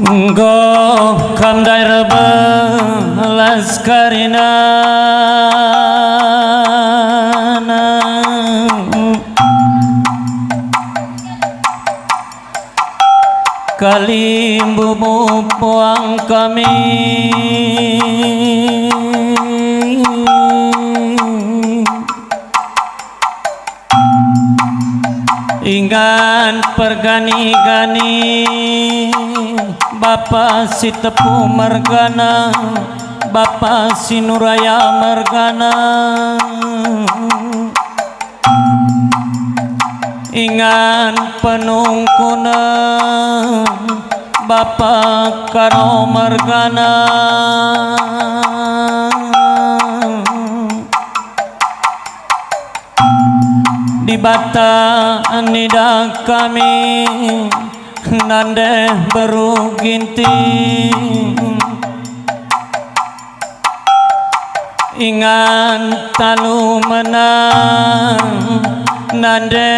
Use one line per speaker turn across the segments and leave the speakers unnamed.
Go kamdai rebe laskarina kalimbu puang kami ingan pergani-gani Bapa si Tepu Margana, Bapa si Nuraya Margana, ingan penungkuna Bapa Karo Margana, di bata nida kami nande baru ginting ingan talu menang nande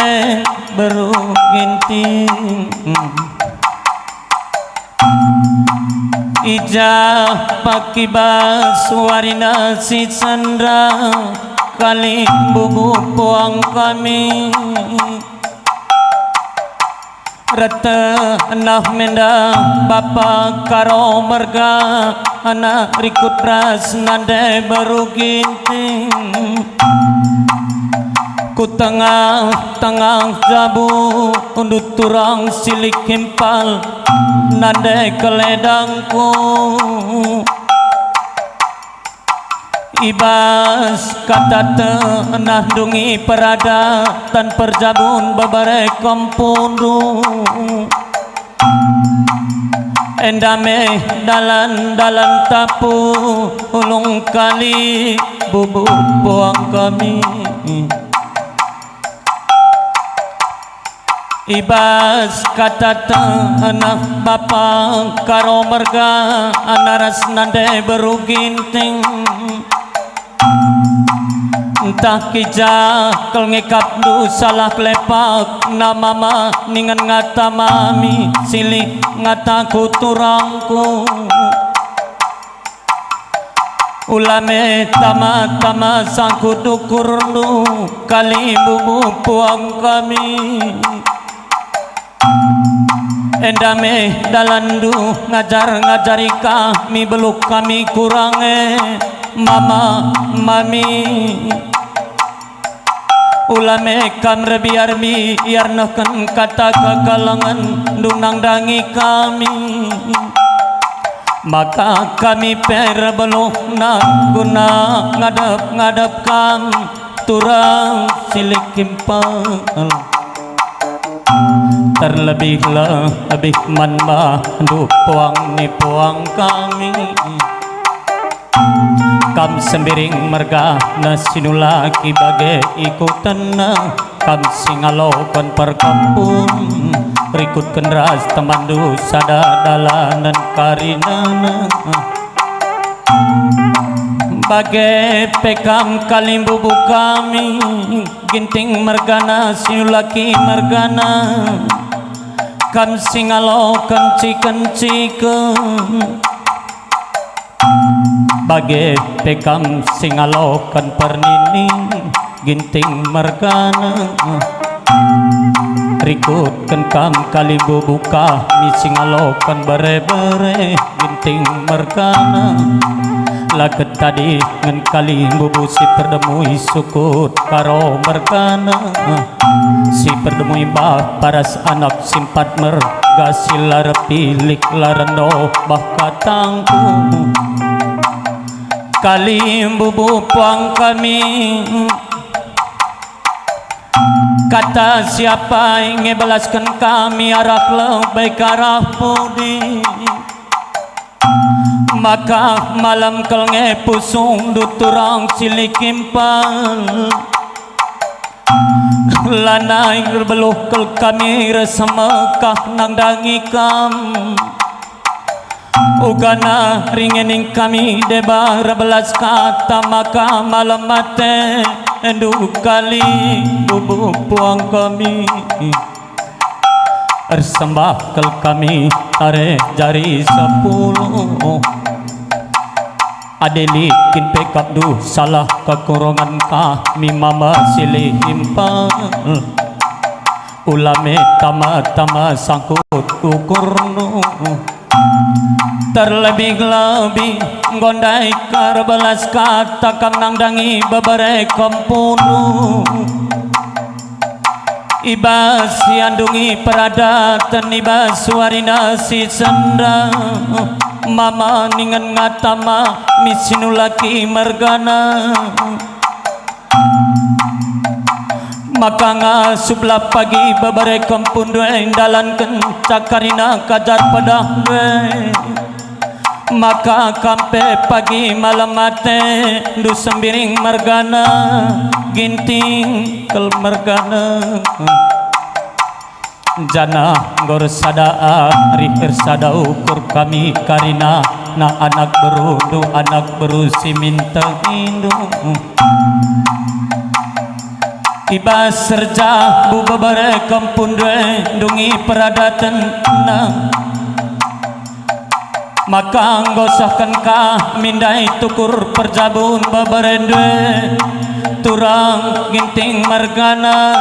baru ginting ijah pakibas warina si sandra kali bubu puang kami Rata anak menda Bapa Karo Marga anak rikut ras nande baru ginting ku tengah jabu undut turang silik himpal nande keledangku ibas kata tenah dungi perada tan perjabun babare kompundu endame dalan tapu ulung kali bubu puang kami ibas kata tenah Bapa Karo Marga anaras nande baru ginting entah kijah kel ngekap du salah klepak nama ma ningan ngata mami silih ngata kuturangku ulame tama sangku dukurnu kali bubu puang kami endame dalandu ngajari kami beluk kami kurange mama mami ulame kam rebiarmi yarnokan kata kekalangan dunang dangi kami maka kami per beluk na guna ngadap kam turang silik kimpal terlebihlah lebih manba du puang ni puang kami kam sembiring marga nasinulaki bagai ikutan kam singalokon perkampung berikutkan ras temandu sada dalanan karinana bagai pekam kalimbubu kami ginting margana sinulaki margana kam singalokon ciken bagai pekam singalokan pernining ginting margana rikutkan kam kalimbu buka mi singalokan bare-bare ginting margana laket tadi ngen kalimbu si perdemui sukut Karo Margana si perdemui bah paras anak simpat merga silar pilik larendo bah katangku kalimbu puang kami kata siapa ingin balaskan kami arah lebih karah pudi maka malam kelnge pusung duturang silik kimpal lanai berbeluh kel kami rasa mekah nang dangi kam ugana ringening kami debar belas kata maka malam mate kali bubuk puang kami Ersembahkel kami tarik jari 10 Adelikin pekap duh salah kekurangan kami mama silih himpal Ulame tama-tama sangkut kukurnu Terlebih-lebih gondai karbelas kata kam nangdangi babare kompunu Ibas yandungi peradatan ibas warina si senda Mama ningan ngatama misinulaki mergana Maka ngasublah pagi babare kampun dwe dalan kencakarina kajar pedah dwe Maka kampe pagi malam mate du sembiring mergana ginting kel mergana Jana gor sada rihir sada ukur kami karina na anak berudu anak berusi minta indung Iba serja bu babare kampun dwe dungi peradatan na Maka ngosahkan ka mindai tukur perjabun babare dwe turang ginting margana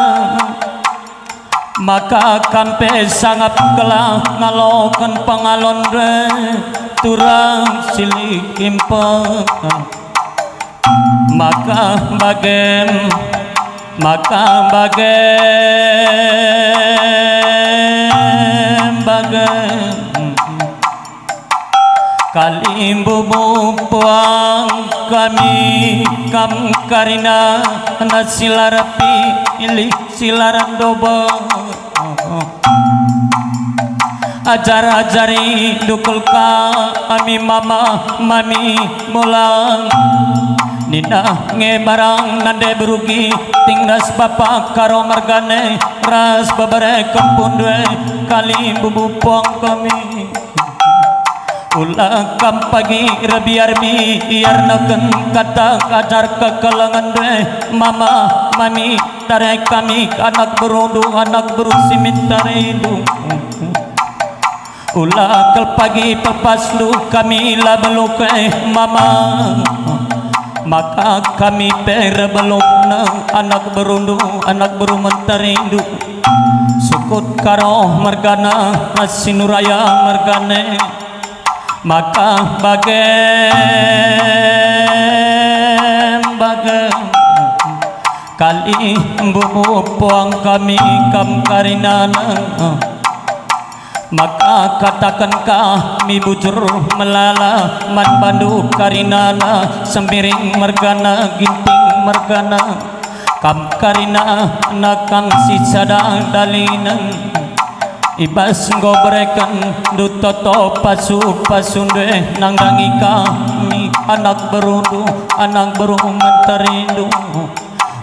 Maka kampe sangap kelah ngalokan pangalon dwe turang silik impeng Maka bagem Kalimbu puang kami kam karina na silarapi ilih silaran dobo Ajar-ajari dukul ka ami mama mami mulang Nina ngebarang nande berugi tingras bapak karo margane ras babare kampun dwe kali bubu puang kami Ulah kam pagi rabiarmi iarnaken kata kajar kekelangan dwe mama mami tarai kami anak berudu anak berusi minta rindu Ulah kel pagi pelpaslu kami lah beluk mama Maka kami perebelok na anak berundu anak berumanterindu Sukut karo margana asinuraya margane Maka bagem kali bubu puang kami kam karinana Maka katakan kami bujur melala man bandu karinana sembiring mergana ginting mergana kam karina nakang sisada dalinan ibas ngobreken dutoto pasu pasunde nangdangi kami anak berundu anak beruman terindu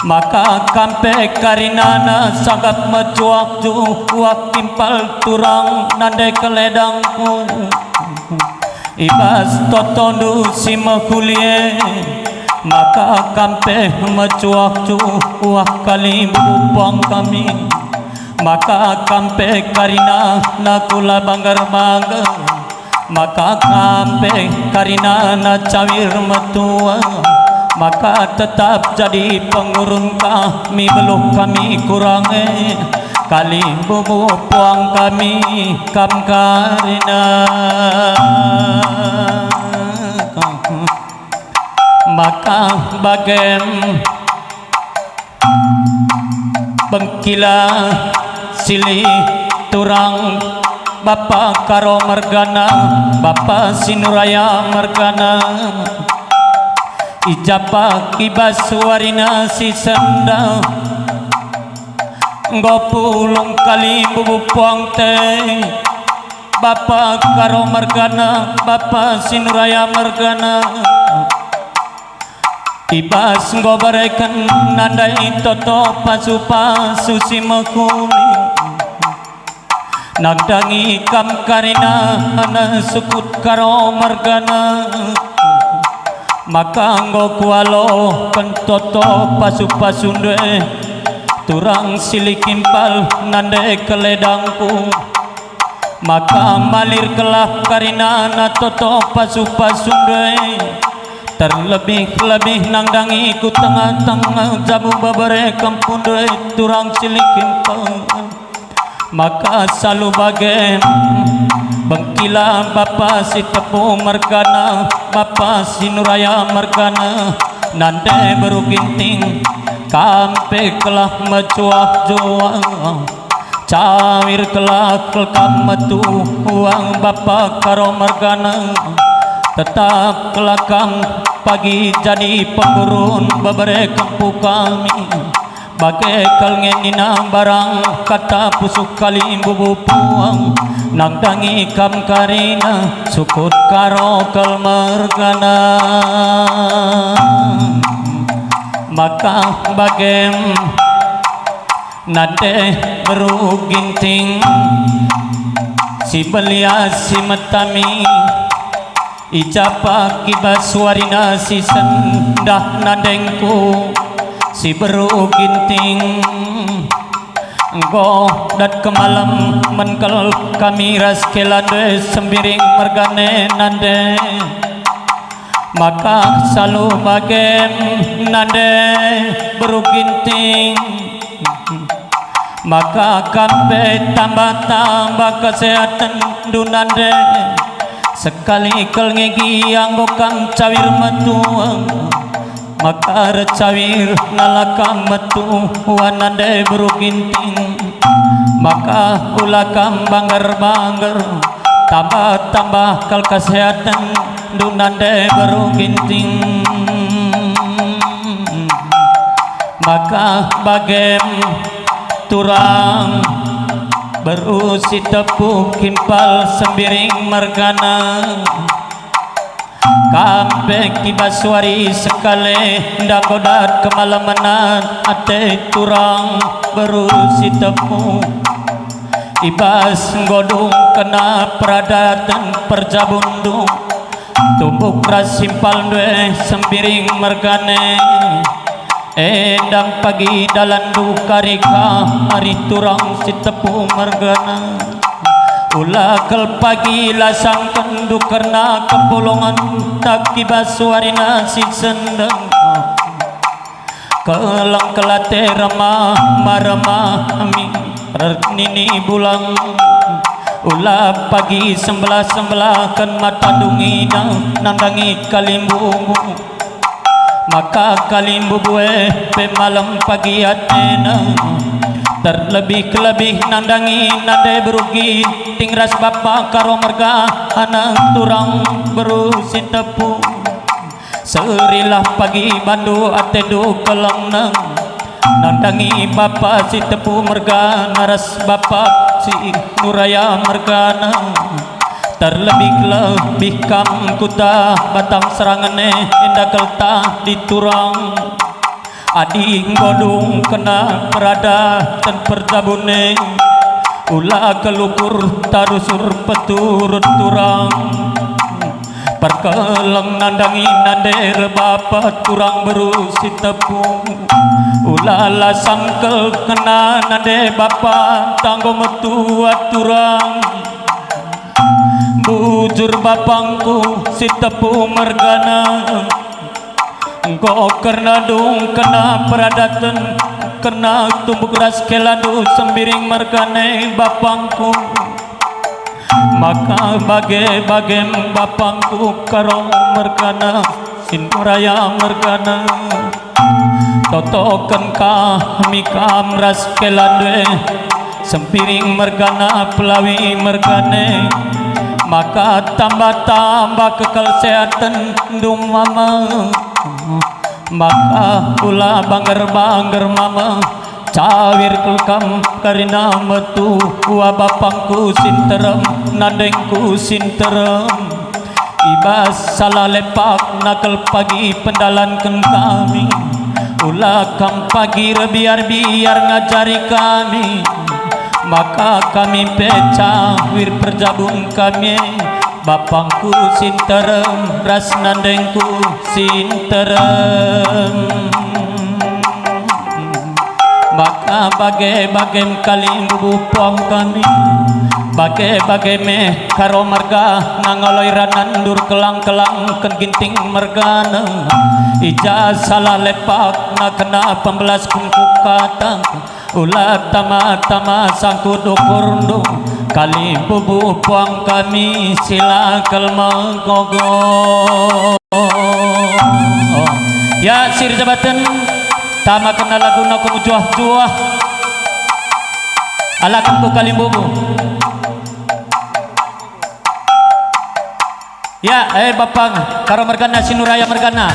Maka kampe karinana sangat mencuak juak timpal turang nande keledangku Ibas totondu si makulie Maka kampe mencuak juak kali bupang kami Maka kampe karina nakula banggar-banggar Maka kampe karina na cawir metua Maka tetap jadi pengurun kami belum kami kurangi Kali bubu puang kami kam karina Maka bagem bengkila silih turang Bapak karo mergana Bapak sinuraya mergana Ijabak ibas warina si senda Ngopulung kali bubu puang teh Bapak karo mergana Bapak sinuraya mergana Ibas ngobarekan nandai toto pasu-pasu si makuli Nagdangi kam karina ana sukut karo mergana maka nggo kualo kentoto pasu-pasunde turang silikimpal nande keledangku maka malir kelak karinana toto pasu-pasunde terlebih-lebih nangdangi ku tengah-tengah jamu babare kampunde turang silikimpal maka salu bagem bengkila bapa si tepu mergana bapa si nuraya mergana nande beruginting kampe kelah mecuah juang cawir kelah kelkam metu uang bapa karo mergana tetap kelakang pagi jadi pemurun babare kampu kami bagai kelngenina barang kata pusuk kali bubu puang nangdangi kam karina sukut karo kel mergana maka bagem nade beruginting si belia si metami ijapa kibaswarina si sendah nadengku si beruginting engko dat kemalam menkel kami ras kelade sembiring mergane nande maka salu bagem nande beruginting maka kampe tambah kesehatan dunande sekali kelngegi anggo kam cawir metuang maka recawir nalakam metu wanande beruginting maka ulakam banggar-banggar tambah kal kesehatan dunande beruginting maka bagem turang berusi tepuk kimpal sembiring mergana kampe kibaswari sekale dagodat kemalamanan ate turang berusi tepuk ibas godung kena peradatan perjabundung tumbuk rasimpal dwe sembiring mergane endang pagi dalan dukarika hari turang si tepu mergana ulah kel pagi lasang kendu karena kepulungan tak kibaswarina si sendang kelang kelate remah maremah ami nini bulang ulah pagi sembelah kan mata dungi nandangi kalimbumu maka kalimbu bue pe malam pagi atena terlebih-lebih nandangi nade berugi tingras bapa karo merga anak turang berusi tepu serilah pagi bandu atedu kelengnang nandangi bapa si tepu merga naras bapa si nuraya mergana terlebih-lebih kam kuta batang serangane indah kelta diturang adi godung kena perada dan perjabune ulah kelukur tarusur peturut turang perkeleng nandangi nande bapa turang berusi tepung ulah lasang kel kena nande bapa tanggo metua turang bujur bapangku si tepu mergana engkau kena dung kena peradatan kena tumbuk ras keladu sembiring mergane bapangku maka bagem bapangku karo mergana sinuraya mergana totoken kami kam ras keladu sempiring mergana pelawi mergane maka tambah kekal sehatan dung mama maka pula banggar mama cawir kulkam karina metu wa bapangku sinterem nadengku sinterem ibas salah lepak nakal pagi pendalankan kami ulah kam pagi biar ngajari kami maka kami pecah wir perjabung kami bapangku sinterem ras nandengku sinterem maka bagai-bagai kali bupong kami bagai-bagai meh karo marga nangoloiran nandur kelang-kelang ken ginting mergana ija salah lepak na kena pembelas kungku katang ulat tama-tama sangkut ukur kali bupong kami silakal menggogo ya sir jabatan tama kena lagu na kumujuah-juah alakan ku kalimbubu ya bapang karo mergana sinuraya mergana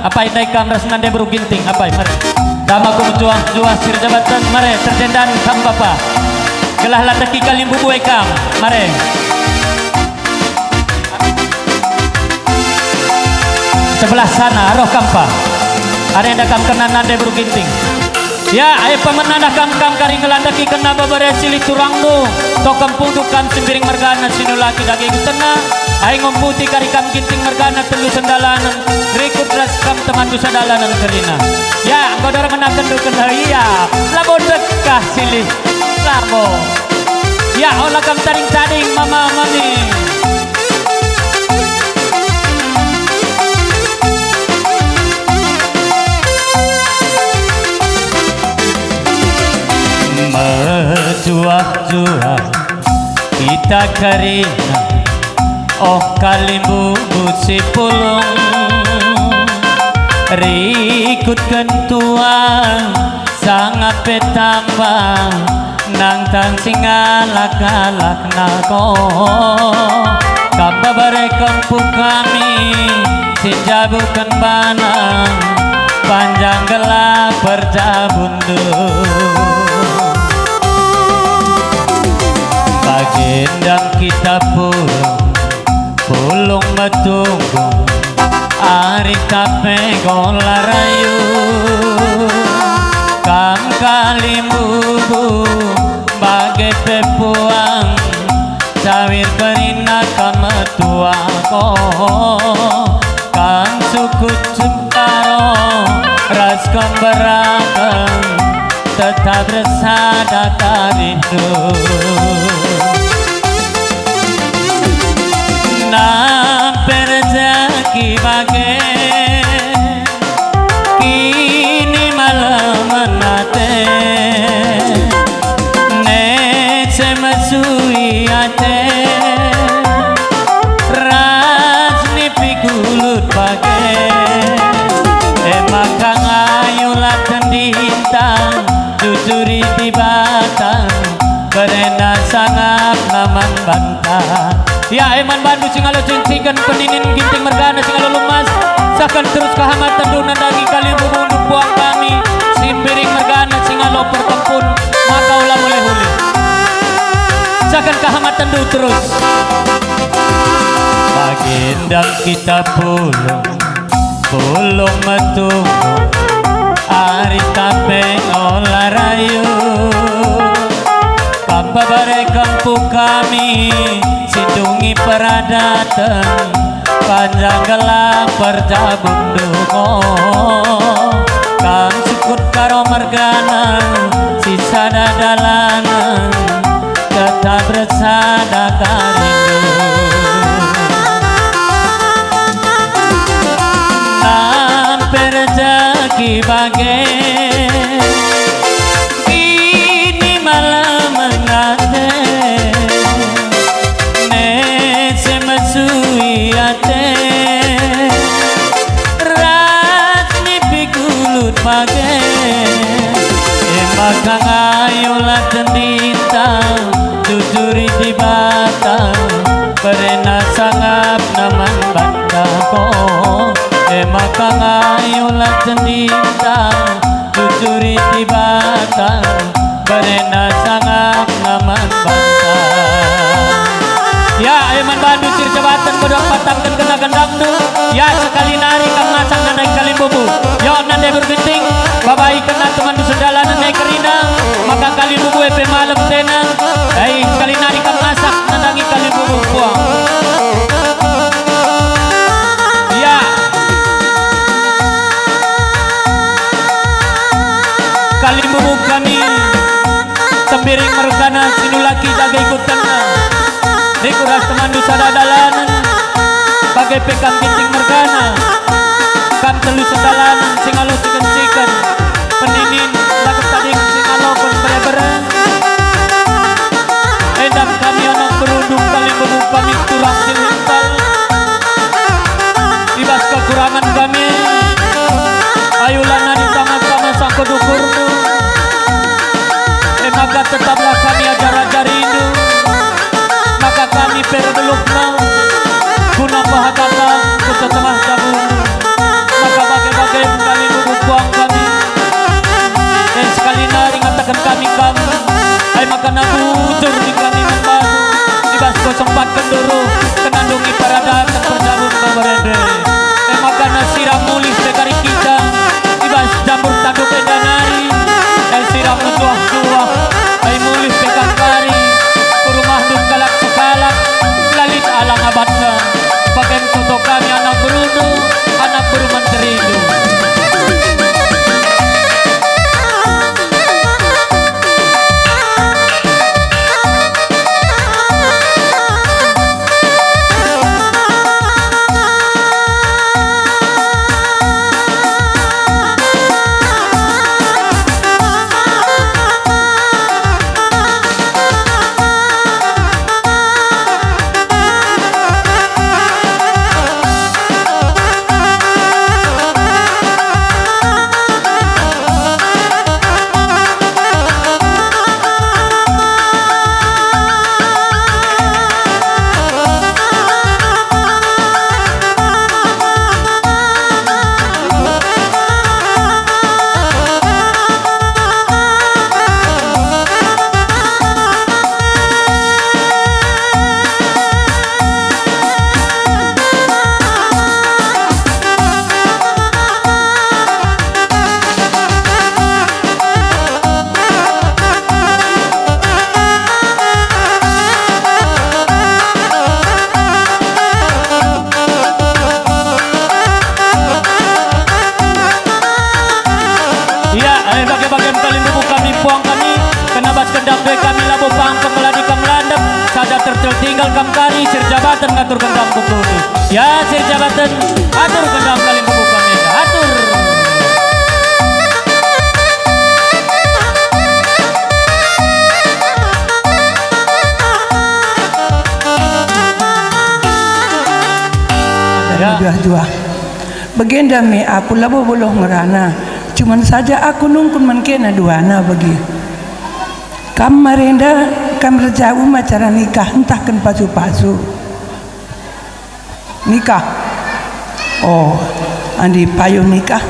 apa indai kam rasnande beru ginting apa mari tama kumujuah-juah sir jabatan mari terdendan kam bapa gelah lataki kalimbubu ekam mari sebelah sana roh kampa ada yang dakam kena nande beruginting ya ayo pemenanda kam kari ngelandaki kena babare sili turangmu tokam pundukan sembiring mergana sinulaki dagi gutena ayo ngomputi kari kam ginting mergana tendu sendalanan berikut ras kam temandu sadalanan kerina ya godor menakan duken iya labo dekah sili labo ya olah kam taring-taring mama mami juah-juah kita karina oh kalimbu si pulung rikut kentuang sangat petambang nang tang singalak-alak nako kamba bare kampu kami sinjabukan banang panjang gelap berjabundu bagendang kita pulung metunggu ari tape golarayu kam kalimbubu bagai pepuang cawir kerina kametuako kan suku cemparo ras kemberakan tetap bersada rindu nampe rezeki bagai kini malam menate nece mesui ate rasni pikulut bagai emakang ayulat tendintang jujuri di batang karena sangat naman bantah ya eman bandu singalo cincikan peninin ginting mergana singalo lumas sakan terus kehamatan dunan dagi kali bubunduk buang kami simpiring mergana singalo pertempun maka ulah boleh huli sakan kehamatan du terus bagendang kita pulung metunggu ari tape olarayu papa bare kampu kami sidungi peradatan panjang gelap berjabung duko kang sukut karo mergana sisa dadalanan tetap bersada karindu nampe rezeki bagai ini malam menate nece mesui ate rasni pikulut bagai emakang ayulah tendintang jujuri di batang perena sangap naman bandako emakang ayulah tendintang jujuri di batang perena sangap naman bandang ya eman bandu sir jabatan kodok patang dan kena gendangdu ya sekali nari kang masak nandai kalimbubu yo nandai bergenting babai kena teman dusundalan nandai kerina maka kalimbubu epe malam tenang sekali nari kang masak nandangi kalimbubu buang bubuk kami tembiring mergana sinulaki jaga ikutan dikuras temandu sadadalanan bagai pekam kinting mergana kam telu sedalanan singalo cikan-cikan peninin laget tading singalo kon bere-bere edam kami anak berundung kali bubuk kami turang siluntal ibas kekurangan kami ayulana di tengah-tengah sang kedukurmu maka tetaplah kami ajar-ajar itu maka kami perbelukna guna bahagata ke setengah jabung maka bagai-bagai kali bubuk buang kami dan sekali nari ngatakan kami ay maka nabujur di kami membaru ibas sempat kenduru kenandungi para datang berjabung beberede maka nasirah mulis dekari kita ibas jambur tanduk edanari dan sirah menjuah-juah ay mulis pekan kari kurumah duk kalak sekalak lalit alang abadna bagai tutup kami anak berudu anak beruman teridu tinggal kamkari sir jabatan ngatur kendam kuku ya sir jabatan atur kendam kali buku kami atur
ya dua-dua begenda me aku labo boloh ngerana cuman saja aku nungkun menkena duana bagi kamarenda kam rejau macara nikah entahkan pasu-pasu nikah oh andi payung nikah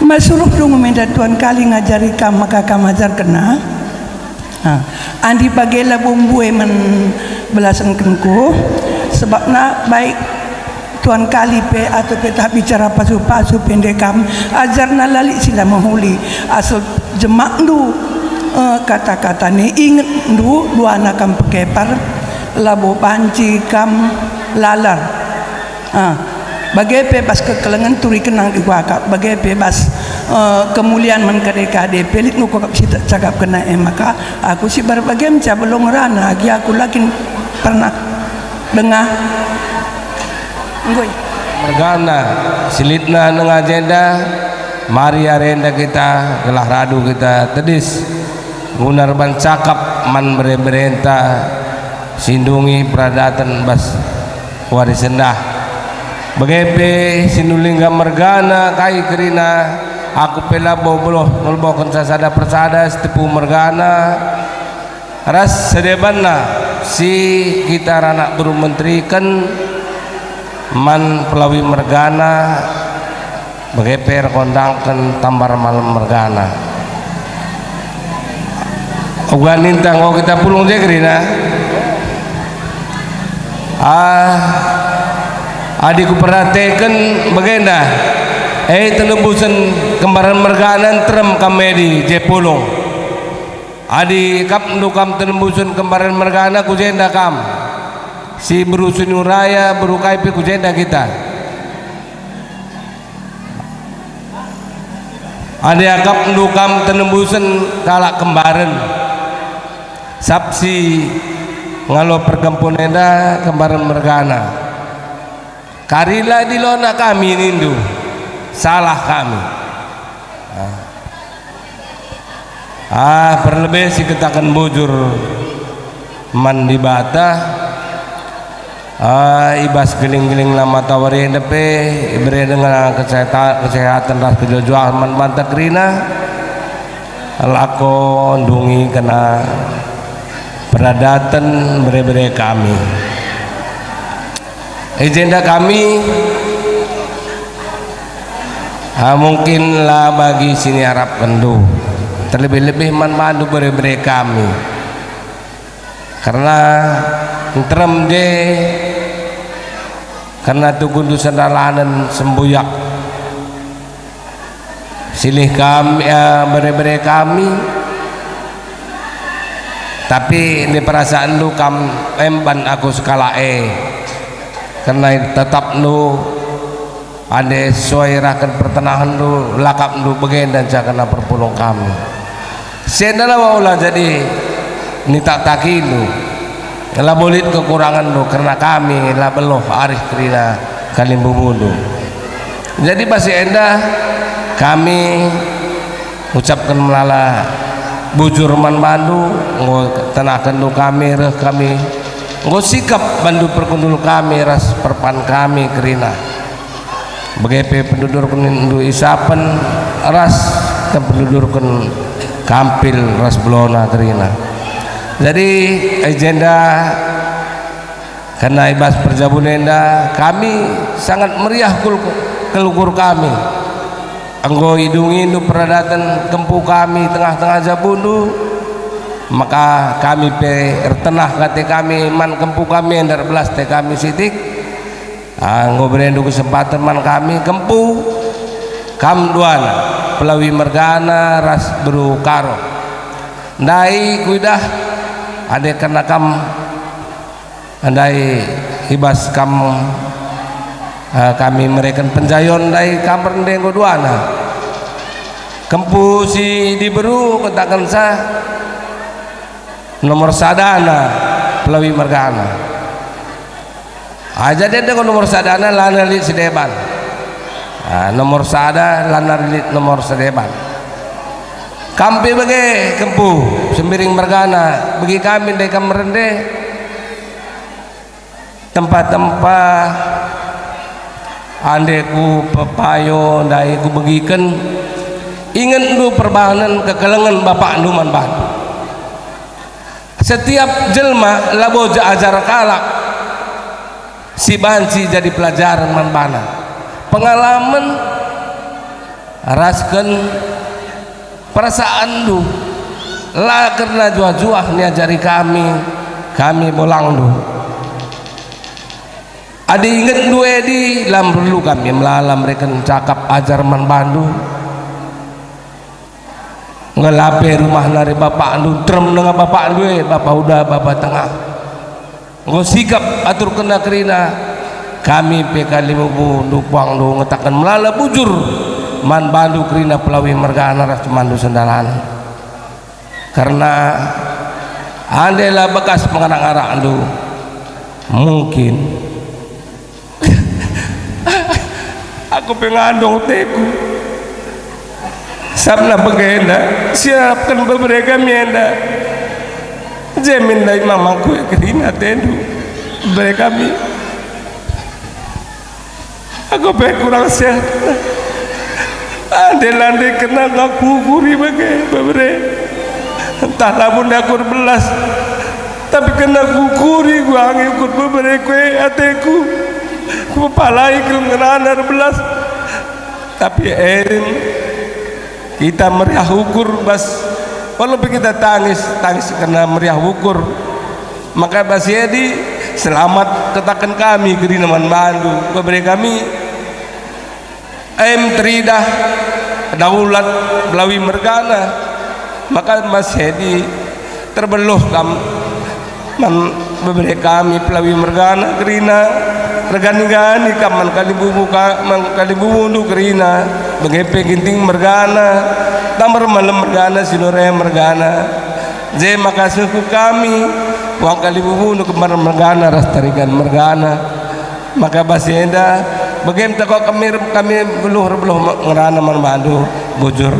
masuruh dong minta tuan kali ngajari kam maka kam ajar kena andi bagela bumbue men belasan kenku sebabna baik tuan kali pe atau pe tak bicara pasu-pasu pendekam ajarna lali sila mahuli asal jemak du kata-kata ni ingat dua anak kam pekepar labo banci kam lalar bagai bebas kekelengan turi kenang di wakak bagai bebas kemuliaan menkade-kade pelit nuko kap si cakap kena maka aku si berbagai macam belum rana lagi aku lagi pernah dengar ngoi
mergana silitna neng agenda mari arenda kita gelah radu kita tedis ngunar ban cakap man berenta sindungi pradatan bas warisendah begepe sinulingga mergana kai kerina aku pela boboloh nulbokon sasada persada setepu mergana ras sedebanna si kita anak buru menteri kan man pelawi mergana begepe kondangkan tambar malam mergana ugan nintang oh kita pulung jegrina adikku perhatikan bagenda tenembusan kembaran merganan terem kamedi jepulung adi kap nukam tenembusan kembaran mergana kujenda kam si berusun uraya berukai pi kujenda kita ada akap ndukam tenembusan kalak kembaran sapsi ngalo perkempunenda kembaran mergana karila di lona kami nindu salah kami berlebih si ketakan bujur mandi bata ibas geling-geling lama tawari depe ibere dengan kesehatan ras kejujuan man mantak rina lako ndungi kena peradatan bere-bere kami agenda kami mungkinlah bagi sini harap kendu terlebih-lebih mandu bere-bere kami karena terem de karena tugundu sandalanan sembuyak silih kami bere-bere kami tapi di perasaan lu kam emban aku sekalae karena tetap lu ada suairakan pertenahan lu lakap lu bagian dan jangan perpulung kami sendala maulah jadi ini tak taki lu lah bolit kekurangan lu karena kami lah beloh arif krina kalim bumudu jadi masih endah kami ucapkan melala bujur man bandu tenakan lu kami reh kami sikap bandu perkundul kami ras perpan kami krina begepe penduduk pendu isapan ras dan penduduk kampil ras belona krina jadi agenda karena ibas perjabunenda kami sangat meriah kelukur kami anggo hidungi nu peradatan kempu kami tengah-tengah jabundu maka kami pe ertenah kate kami man kempu kami endar belas te kami sitik anggo berendu kesempatan man kami kempu kam duana pelawi mergana ras beru karo ndai kuidah ade karena kam andai hibas kam kami mereka penjayon dari kamar ndenggo duana kempu si diberu katakan sa nomor sadana pelawi mergana aja deh nomor sadana lana lit sedeban nomor sada lana lit nomor sedeban kampi bagi kempu sembiring mergana bagi kami dari kamar rende tempat-tempat andeku pepayo ndai ku begiken inget lu perbahanan kekelengan bapak nu man bantu setiap jelma labo ajar kalak si banci jadi pelajaran man bana pengalaman rasken perasaan lu lah karena juah-juah ni ajari kami bolang lu ada inget dua di lam perlu kami melalam mereka cakap ajar man bandu ngelape rumah nari bapak andu trem dengan bapak andu bapak udah bapak tengah ngosikap atur kena kerina kami pekali mubu dupang lu ngetakan melala bujur man bandu kerina pelawi mergana ras mandu sendalan karena andela bekas pengarang-arang andu mungkin aku pengandong teku sabna bagenda siapkan beberapa mienda jamin dari mamaku kerina tendu mereka kami aku pengen kurang sehat ande kena ngaku guri bagai beberapa entah lamun akur belas tapi kena kukuri gua ngikut beberapa ateku kepalai kelengaran belas tapi erin kita meriah ukur bas walaupun kita tangis karena meriah ukur maka bas Yedi selamat katakan kami ke dinaman Bandu beri kami tridah daulat belawi mergana maka Mas Yedi terbeluh kam beri kami pelawi mergana kerina regani-gani kaman kalibubu nu kerina bengepe ginting mergana tamar malam mergana sinore mergana je makasih ku kami wang kalibubu nu kemar mergana rastarikan mergana maka basienda bagem takok kami beluh ngerana manbandu bujur